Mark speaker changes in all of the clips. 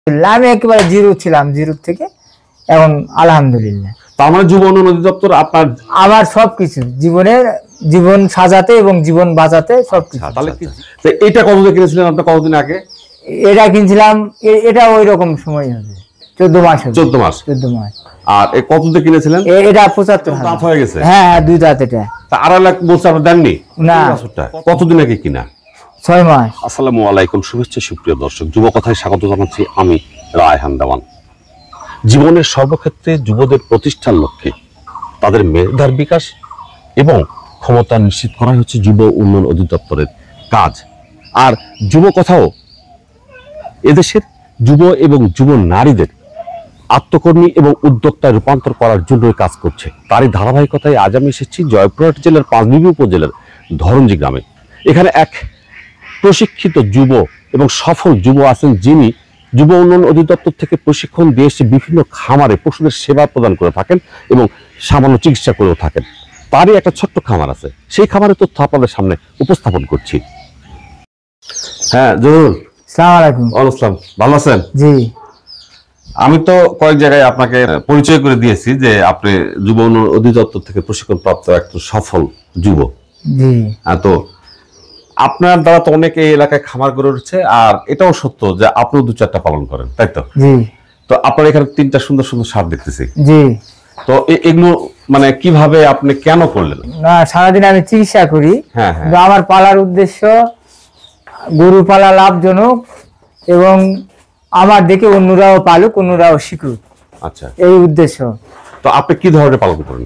Speaker 1: আলহামদুলিল্লাহ, আমি একেবারে জিরো ছিলাম, জিরো থেকে এখন আলহামদুলিল্লাহ।
Speaker 2: তার মানে যুব উন্নয়ন অধিদপ্তর আপনার
Speaker 1: আমার সবকিছু জীবনের জীবন সাজাতে এবং জীবন বাঁচাতে সবকিছু।
Speaker 2: তাহলে এটা কতদিন কিনেছিলেন আপনি, কতদিন আগে?
Speaker 1: এটা কিনছিলাম, এটা ওই রকম সময় হবে 14 মাস।
Speaker 2: 14 মাস।
Speaker 1: 14 মাস।
Speaker 2: আর কতদিন কিনেছিলেন?
Speaker 1: এটা 75,000
Speaker 2: দাঁত হয়ে গেছে।
Speaker 1: হ্যাঁ, 2 দাঁত। এটা
Speaker 2: 2.5 লাখ বলছে, আপনি দেননি?
Speaker 1: না।
Speaker 2: কতদিন আগে কিনা?
Speaker 1: 6 মাস।
Speaker 2: আসসালামু আলাইকুম, শুভেচ্ছা সুপ্রিয় দর্শক, যুব কথায় স্বাগত জানাচ্ছি আমি রায়হান দেওয়ান। জীবনের সর্বক্ষেত্রে যুবদের প্রতিষ্ঠার লক্ষ্যে তাদের মেধার বিকাশ এবং ক্ষমতা নিশ্চিত করাই হচ্ছে যুব উন্নয়ন অধিদপ্তরের কাজ। আর যুব কথাও এদেশের যুব এবং যুব নারীদের আত্মকর্মী এবং উদ্যোক্তায় রূপান্তর করার জন্য কাজ করছে। তারই ধারাবাহিকতায় আজ আমি এসেছি জয়পুরহাট জেলার পাঁচবিবি উপজেলার ধরঞ্জি গ্রামে। এখানে এক প্রশিক্ষিত যুব এবং সফল যুব আছেন, যিনি যুব উন্নয়ন অধিদপ্তর থেকে প্রশিক্ষণ দিয়ে এসে বিভিন্ন খামারে পশুদের সেবা প্রদান করে থাকেন এবং সামান্য চিকিৎসা করেও থাকেন। তারই একটা ছোট্ট খামার আছে, সেই খামারের তথ্য আপনাদের সামনে উপস্থাপন করছি। হ্যাঁ জরুর।
Speaker 1: আসসালামু আলাইকুম।
Speaker 2: আসসালাম, ভালো আছেন?
Speaker 1: জি।
Speaker 2: আমি তো কয়েক জায়গায় আপনাকে পরিচয় করে দিয়েছি যে আপনি যুব উন্নয়ন অধিদপ্তর থেকে প্রশিক্ষণ প্রাপ্ত একজন সফল যুব।
Speaker 1: জি।
Speaker 2: তো আপনার দ্বারা তো অনেকে এই এলাকায় খামার গড়ে উঠছে, আর এটাও সত্য যে আপনিও 2-4টা পালন করেন, তাই তো?
Speaker 1: জি।
Speaker 2: তো আপনার এখানে 3টা সুন্দর সুন্দর সার দেখতেছি।
Speaker 1: জি।
Speaker 2: তো এগুলো মানে কিভাবে আপনি কেন করলেন?
Speaker 1: না, সারাদিন আমি চিকিৎসা করি।
Speaker 2: হ্যাঁ।
Speaker 1: আমার পালার উদ্দেশ্য গরু পালা লাভজনক এবং আমার দেখে অন্যরাও পালুক, অন্যরাও শিখুক,
Speaker 2: আচ্ছা,
Speaker 1: এই উদ্দেশ্য।
Speaker 2: তো আপনি কি ধরনের পালন করেন?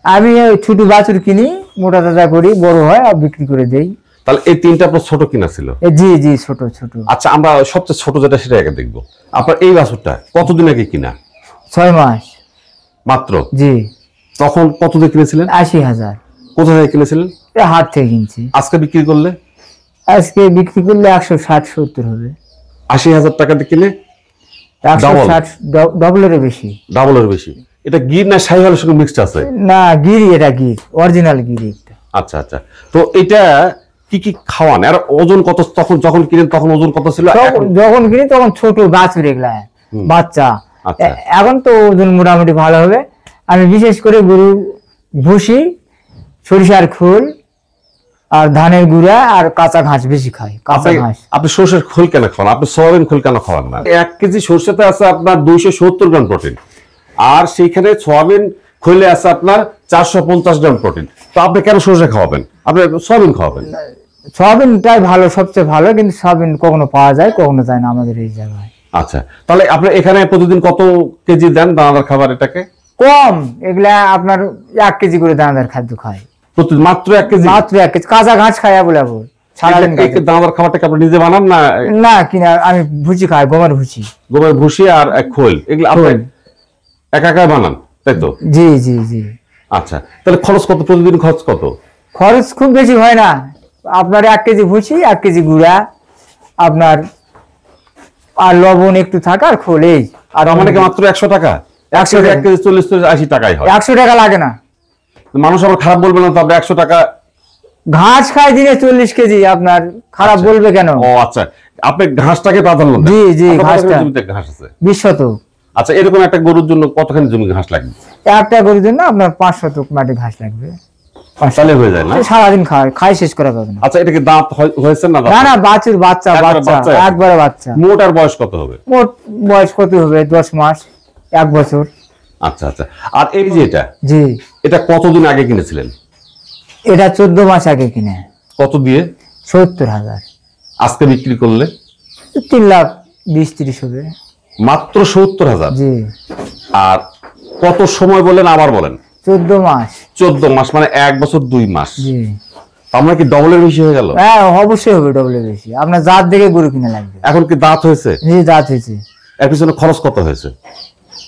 Speaker 1: আমি ছোট বাছুর কিনি, মোটা তাজা করি, বড় হয় আর বিক্রি করে দেই।
Speaker 2: তাহলে এই 3টা আপনার ছোট কিনা ছিল?
Speaker 1: জি জি, ছোট ছোট।
Speaker 2: আচ্ছা, আমরা সবচেয়ে ছোট যেটা সেটা আগে দেখবো। আপনার এই বাছুরটা কতদিন আগে কিনা?
Speaker 1: 6 মাস
Speaker 2: মাত্র?
Speaker 1: জি।
Speaker 2: তখন কত দিয়ে কিনেছিলেন?
Speaker 1: 80,000।
Speaker 2: কোথা থেকে কিনেছিলেন?
Speaker 1: হাট থেকে কিনছি।
Speaker 2: আজকে বিক্রি করলে?
Speaker 1: আজকে বিক্রি করলে 160-70 হবে।
Speaker 2: 80,000 টাকা দিয়ে কিনে
Speaker 1: 160, ডবলের বেশি।
Speaker 2: ডাবলের বেশি। এটা গির না শাহিওয়ালের সঙ্গে মিক্সড আছে?
Speaker 1: না, গিরি, এটা গির, অরিজিনাল গিরি।
Speaker 2: আচ্ছা আচ্ছা। তো এটা কি কি খাওয়ান? আর ওজন কত? তখন যখন কিনেন তখন ওজন কত ছিল?
Speaker 1: যখন কিনি তখন ছোট বাছুর, এগুলা বাচ্চা। এখন তো ওজন মোটামুটি ভালো হবে। আমি বিশেষ করে গরু ভুসি, সরিষার খোল আর ধানের গুঁড়া আর কাঁচা ঘাস বেশি খাই। কাঁচা ঘাস।
Speaker 2: আপনি সরষের খোল কেন খাওয়ান? আপনি সয়াবিন খোল কেন খাওয়ান না? 1 কেজি সরষেতে আছে আপনার 270 গ্রাম প্রোটিন, আর সেইখানে সয়াবিন খোলে আছে আপনার 450 গ্রাম প্রোটিন। তো আপনি কেন সরষে খাওয়াবেন? আপনি সয়াবিন খাওয়াবেন।
Speaker 1: সয়াবিনটাই ভালো, সবচেয়ে ভালো, কিন্তু সয়াবিন কখনো পাওয়া যায়, কখনো যায় না আমাদের এই জায়গায়।
Speaker 2: আচ্ছা, তাহলে আপনি এখানে প্রতিদিন কত কেজি দেন দানাদার খাবার? এটাকে
Speaker 1: কম, এগুলা আপনার 1 কেজি করে দানাদার খাদ্য খায়
Speaker 2: প্রতিদিন। মাত্র 1 কেজি?
Speaker 1: মাত্র 1 কেজি কাঁচা ঘাস খাই বলাবো সারাদিন।
Speaker 2: দানাদার খাবারটাকে আপনি নিজে বানান না?
Speaker 1: না, কিনা। আমি ভুসি খাই, গমের ভুসি।
Speaker 2: গমের ভুসি আর খোল, এগুলো আপনি একা একা বানান, তাই তো?
Speaker 1: জি জি জি।
Speaker 2: আচ্ছা, তাহলে খরচ কত? প্রতিদিন খরচ কত?
Speaker 1: খরচ খুব বেশি হয় না। আপনার 1 কেজি ভুসি, 1 কেজি গুঁড়া, আপনার আর লবণ একটু থাকা, আর খোল, এই। আর
Speaker 2: মানে মাত্র 100 টাকা?
Speaker 1: 100
Speaker 2: 1 কেজি 40-80 টাকাই হয়।
Speaker 1: 100 টাকা লাগে না।
Speaker 2: মানুষ আবার খারাপ বলবে না তো? আপনি 100 টাকা
Speaker 1: ঘাস খাই দিনে 40 কেজি, আপনার খারাপ বলবে কেন?
Speaker 2: ও আচ্ছা, আপনি ঘাসটাকে প্রাধান্য দেন?
Speaker 1: জি জি, ঘাসটা।
Speaker 2: জমিতে ঘাস আছে
Speaker 1: 20 শতক।
Speaker 2: আচ্ছা, এরকম একটা গরুর জন্য কতখানি জমি ঘাস লাগবে?
Speaker 1: একটা গরুর জন্য আপনার 5 শতক মাটি ঘাস লাগবে।
Speaker 2: তাহলে হয়ে যায় না?
Speaker 1: সারাদিন খাই শেষ করা যাবে না।
Speaker 2: আচ্ছা, এটা কি দাঁত হয়েছে না?
Speaker 1: না না, বাছুর, বাচ্চা, একবারে বাচ্চা।
Speaker 2: মোট আর বয়স কত হবে?
Speaker 1: মোট বয়স কত হবে? 10 মাস, 1 বছর।
Speaker 2: আচ্ছা আচ্ছা। আর এই যে এটা,
Speaker 1: জি,
Speaker 2: এটা কতদিন আগে কিনেছিলেন?
Speaker 1: এটা 14 মাস আগে কিনে।
Speaker 2: কত দিয়ে?
Speaker 1: 70,000।
Speaker 2: আজকে বিক্রি করলে
Speaker 1: 3,20-30 হবে।
Speaker 2: মাত্র 70,000?
Speaker 1: জি।
Speaker 2: আর কত সময় বলেন? আবার বলেন।
Speaker 1: 14 মাস।
Speaker 2: 14 মাস মানে 1 বছর 2 মাস।
Speaker 1: জি।
Speaker 2: আমরা কি ডবলের বেশি হয়ে গেল?
Speaker 1: হ্যাঁ, অবশ্যই হবে ডবলের বেশি। আপনার জাত দেখে গরু কিনে লাগবে।
Speaker 2: এখন কি দাঁত হয়েছে?
Speaker 1: জি, দাঁত হয়েছে।
Speaker 2: এর পিছনে খরচ কত হয়েছে?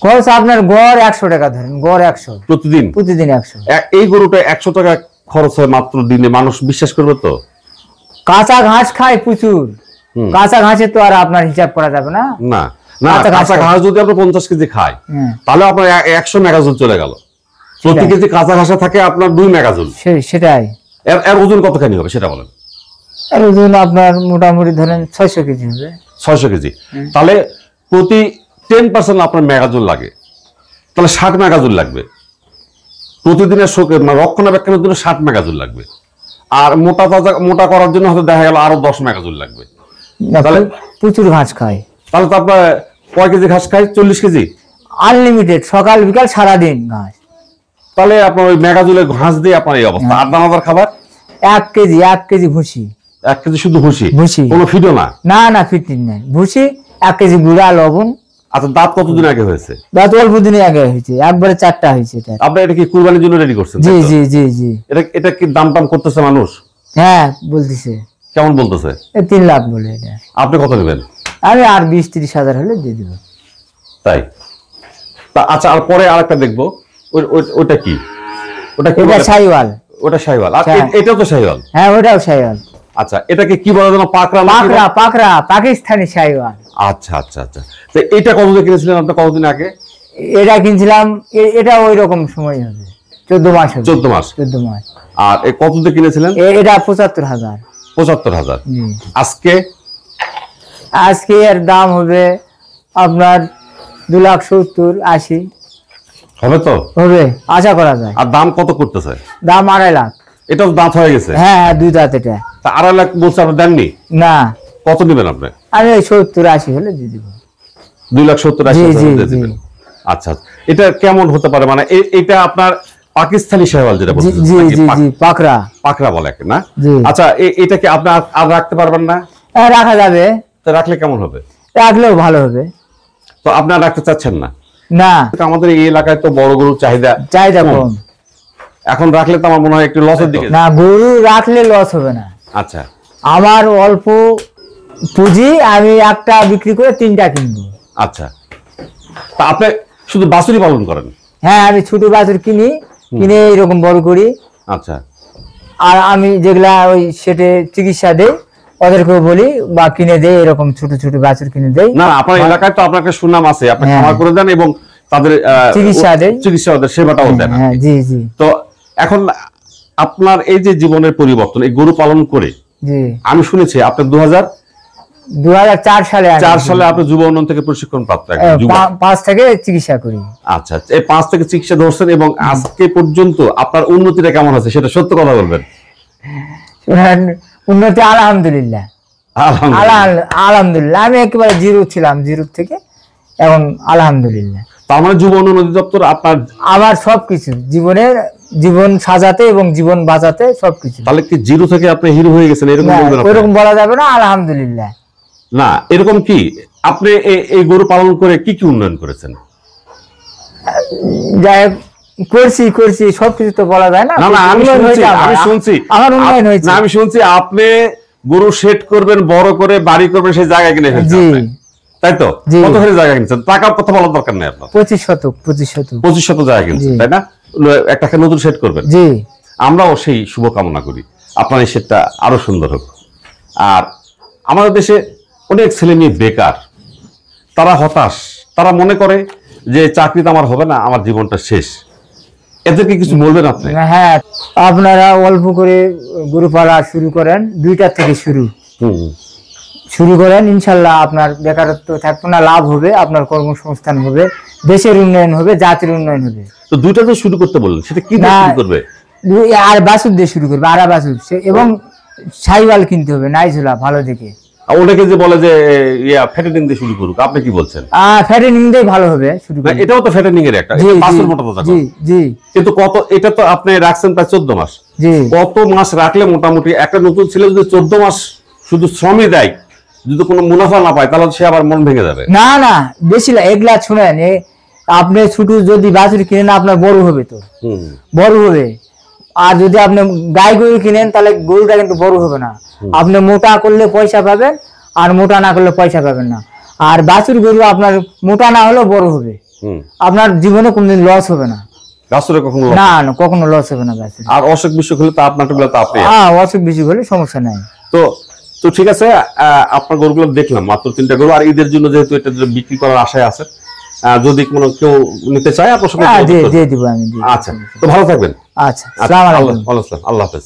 Speaker 1: খরচ আপনার গড় 100 টাকা ধরেন, গড় 100
Speaker 2: প্রতিদিন?
Speaker 1: প্রতিদিন 100।
Speaker 2: এই গরুটা 100 টাকা খরচ হয় মাত্র দিনে, মানুষ বিশ্বাস করবে তো?
Speaker 1: কাঁচা ঘাস খায় প্রচুর। কাঁচা ঘাসে তো আর আপনার হিসাব করা যাবে না।
Speaker 2: না না, কাঁচা ঘাস যদি আপনি 50 কেজি খায় তাহলে আপনার 100 মেগাজুল চলে গেল। প্রতি কেজি কাঁচা ঘাসে থাকে আপনার 2 মেগাজুল।
Speaker 1: সেটাই।
Speaker 2: এর ওজন কতখানি হবে সেটা বলেন?
Speaker 1: এর ওজন আপনার মোটামুটি ধরেন 600 কেজি হবে।
Speaker 2: 600 কেজি। তাহলে প্রতি 10% আপনার মেগাজুল লাগে, তাহলে 60 মেগাজুল লাগবে প্রতিদিনের রক্ষণাবেক্ষণের জন্য। 60 মেগাজুল লাগবে। আর মোটা করার জন্য হয়তো দেখা গেল আরো 10 মেগাজুল লাগবে।
Speaker 1: তাহলে প্রচুর ঘাস খায়।
Speaker 2: তাহলে তো আপনার কয় কেজি ঘাস খায়? 40 কেজি
Speaker 1: আনলিমিটেড, সকাল বিকাল সারাদিন ঘাস।
Speaker 2: তাহলে আপনার ওই মেগাজুলের ঘাস দিয়ে আপনার এই অবস্থা। আর দানাদার খাবার
Speaker 1: 1 কেজি ভুসি।
Speaker 2: 1 কেজি শুধু ভুসি,
Speaker 1: ভুসি,
Speaker 2: কোনো ফিডও না?
Speaker 1: না ফিটিং নাই, ভুসি 1 কেজি গুঁড়া লবণ।
Speaker 2: আচ্ছা, দাঁত কতদিন আগে হয়েছে?
Speaker 1: দাঁত অল্প দিনে আগে হয়েছে, একবারে 4টা হয়েছে। এটা
Speaker 2: আপনি এটা কি কুরবানির জন্য রেডি করছেন?
Speaker 1: জি জি জি জি।
Speaker 2: এটা কি দাম টাম করতেছে মানুষ?
Speaker 1: হ্যাঁ বলতেছে।
Speaker 2: কেমন বলতেছে?
Speaker 1: 3 লাখ বলে। এটা
Speaker 2: আপনি কত নেবেন?
Speaker 1: আমি আর 20-30 হাজার হলে দিয়ে দিব।
Speaker 2: তাই? আচ্ছা, আর পরে আরেকটা দেখবো। ওটা কি? ওটা কি?
Speaker 1: এটা শাহিওয়াল।
Speaker 2: ওটা শাহিওয়াল। আর এটাও তো শাহিওয়াল?
Speaker 1: হ্যাঁ ওটাও শাহিওয়াল।
Speaker 2: আচ্ছা, এটাকে কি বলে যেন? পাকড়া?
Speaker 1: পাকড়া পাকিস্তানি শাহিওয়াল।
Speaker 2: আচ্ছা আচ্ছা আচ্ছা। তো এটা কতদিন কিনেছিলেন আপনি, কতদিন আগে?
Speaker 1: এটা কিনছিলাম, এটা ওই রকম সময় হবে, 14 মাস হবে।
Speaker 2: 14 মাস।
Speaker 1: 14 মাস।
Speaker 2: আর কতদিন কিনেছিলেন?
Speaker 1: এটা 75,000।
Speaker 2: 75,000।
Speaker 1: আজকে এর দাম হবে আপনার 2,70,000-80
Speaker 2: হবে। তো
Speaker 1: হবে, আশা করা যায়।
Speaker 2: আর দাম কত করতেছে?
Speaker 1: দাম 2.5 লাখ।
Speaker 2: এটা তো দাঁত হয়ে গেছে।
Speaker 1: হ্যাঁ 2 দাঁত। এটা
Speaker 2: 2.5 লাখ বলছে, আপনি দেননি?
Speaker 1: না।
Speaker 2: কত নেবেন আপনি?
Speaker 1: আমি 70-80 হলে দিয়ে দিব।
Speaker 2: 2,70,000 দিয়ে দিবেন। আচ্ছা, এটা কেমন হতে পারে? মানে এটা আপনার পাকিস্তানি শাহিওয়াল যেটা বলছেন?
Speaker 1: জি জি জি, পাকড়া
Speaker 2: বলে না? আচ্ছা, এটা কি আপনি আর রাখতে পারবেন না?
Speaker 1: রাখা যাবে।
Speaker 2: তো রাখলে কেমন হবে?
Speaker 1: রাখলেও ভালো হবে।
Speaker 2: তো আপনার রাখতে চাচ্ছেন না?
Speaker 1: না।
Speaker 2: আমাদের এই এলাকায় তো বড় গরুর চাহিদা
Speaker 1: কম।
Speaker 2: এখন রাখলে তো আমার মনে হয় একটু লসের দিকে।
Speaker 1: না, গরু রাখলে লস হবে না।
Speaker 2: আচ্ছা,
Speaker 1: আমার অল্প পুঁজি, আমি একটা বিক্রি করে 3টা কিনবো।
Speaker 2: আচ্ছা, তা আপনি শুধু বাছুরি পালন করেন?
Speaker 1: হ্যাঁ, আমি ছোট বাছুর কিনে এরকম বড় করি।
Speaker 2: আচ্ছা।
Speaker 1: আর আমি যেগুলা ওই সেটে চিকিৎসা দেই, ওদেরকেও বলি বা কিনে দেই, এরকম ছোট ছোট বাছুর কিনে দেই।
Speaker 2: না, আপনার এলাকায় তো আপনার একটা সুনাম আছে, আপনি খামার করে দেন এবং তাদের চিকিৎসা ওদের সেবাটাও দেন।
Speaker 1: হ্যাঁ জি জি।
Speaker 2: তো এখন আপনার এই যে জীবনের পরিবর্তন, এই গরু পালন করে,
Speaker 1: জি,
Speaker 2: আমি শুনেছি আপনি
Speaker 1: 2004 সালে
Speaker 2: আপনি যুব উন্নয়ন থেকে প্রশিক্ষণ প্রাপ্ত।
Speaker 1: 5 থেকে চিকিৎসা করি।
Speaker 2: আচ্ছা, এই 5 থেকে চিকিৎসা ধরছেন এবং আজকে পর্যন্ত আপনার উন্নতিটা কেমন আছে সেটা সত্য কথা বলবেন।
Speaker 1: উন্নতি আলহামদুলিল্লাহ। আলহামদুলিল্লাহ, আমি একেবারে জিরো ছিলাম, জিরো থেকে এখন আলহামদুলিল্লাহ।
Speaker 2: তার মানে যুব উন্নয়ন অধিদপ্তর
Speaker 1: আমার সবকিছু জীবন সাজাতে এবং জীবন বাঁচাতে সবকিছু।
Speaker 2: তাহলে কি জিরো থেকে আপনি হিরো হয়ে গেছেন
Speaker 1: এরকম বলা যাবে না, আলহামদুলিল্লাহ।
Speaker 2: না, এরকম কি আপনি এই গরু পালন করে কি কি উন্নয়ন করেছেন?
Speaker 1: যাই করছি সবকিছু তো বলা যায় না।
Speaker 2: আমি শুনছি আপনি গরু সেট করবেন, বড় করে বাড়ি করবেন, সেই জায়গা কিনে ফেলছেন, তাই তো? কত করে জায়গা কিনছেন? টাকার কথা বলার দরকার নেই আপনার।
Speaker 1: 25 শতক
Speaker 2: জায়গা কিনছেন, তাই না? একটা নতুন সেট করবেন।
Speaker 1: জি,
Speaker 2: আমরাও সেই শুভকামনা করি আপনার এই সেটটা আরো সুন্দর হোক। আর আমাদের দেশে অনেক ছেলে মেয়ে বেকার, তারা হতাশ, তারা মনে করে যে চাকরি তো আমার হবে না, আমার জীবনটা শেষ। এদেরকে কিছু বলবেন আপনি?
Speaker 1: হ্যাঁ, আপনারা অল্প করে গরু পালা শুরু করেন, 2টা থেকে শুরু করেন, ইনশাল্লাহ আপনার বেকারত্ব থাকবে না, লাভ হবে, আপনার কর্মসংস্থান হবে, দেশের উন্নয়ন হবে, জাতির উন্নয়ন হবে।
Speaker 2: তো 2টা তো শুরু করতে বললেন, সেটা কি দিয়ে শুরু করবে?
Speaker 1: আর বাছুর দিয়ে শুরু করবে, আরা বাছুর, এবং শাহিওয়াল কিনতে হবে, নাইজোলা ভালো দেখে।
Speaker 2: ওটাকে যে বলে যে ফ্যাটেনিং দিয়ে শুরু করুক, আপনি কি বলছেন?
Speaker 1: ফ্যাটেনিং দিয়ে ভালো হবে শুরু করলে।
Speaker 2: এটাও তো ফ্যাটেনিং এর একটা বাছুর মোটা তাজা। জি জি। কিন্তু এটা তো আপনি রাখছেন প্রায় 14 মাস।
Speaker 1: জি।
Speaker 2: কত মাস রাখলে মোটামুটি একটা নতুন ছেলে যদি 14 মাস শুধু শ্রমই দেয়, যদি কোনো মুনাফা না পায়, তাহলে সে আবার মন ভেঙে যাবে।
Speaker 1: না বেশি এগুলা শুনেন, আপনি ছোট যদি বাছুর কিনেন আপনার বড় হবে, তো বড় হবে। আর যদি আপনি গাই গরু কিনেন তাহলে গরুটা কিন্তু বড় হবে না। আপনি মোটা করলে পয়সা পাবেন, আর মোটা না করলে পয়সা পাবেন না। আর বাছুর গরু আপনার মোটা না হলেও বড় হবে, আপনার জীবনে কোনদিন লস হবে না। কখনো লস হবে না বাছুর।
Speaker 2: আর অসুখ বিসুখ হলে তো আপনার
Speaker 1: অসুখ বিসুখ হলে সমস্যা নাই।
Speaker 2: তো ঠিক আছে, আপনার গরুগুলো দেখলাম, মাত্র 3টা গরু। আর ঈদের জন্য যেহেতু এটা বিক্রি করার আশায় আছে, যদি কোনো কেউ নিতে চায় আপনার সঙ্গে দিয়ে দিব আমি। আচ্ছা, তো ভালো থাকবেন।
Speaker 1: আচ্ছা, আসসালামু আলাইকুম।
Speaker 2: আল্লাহ হাফেজ।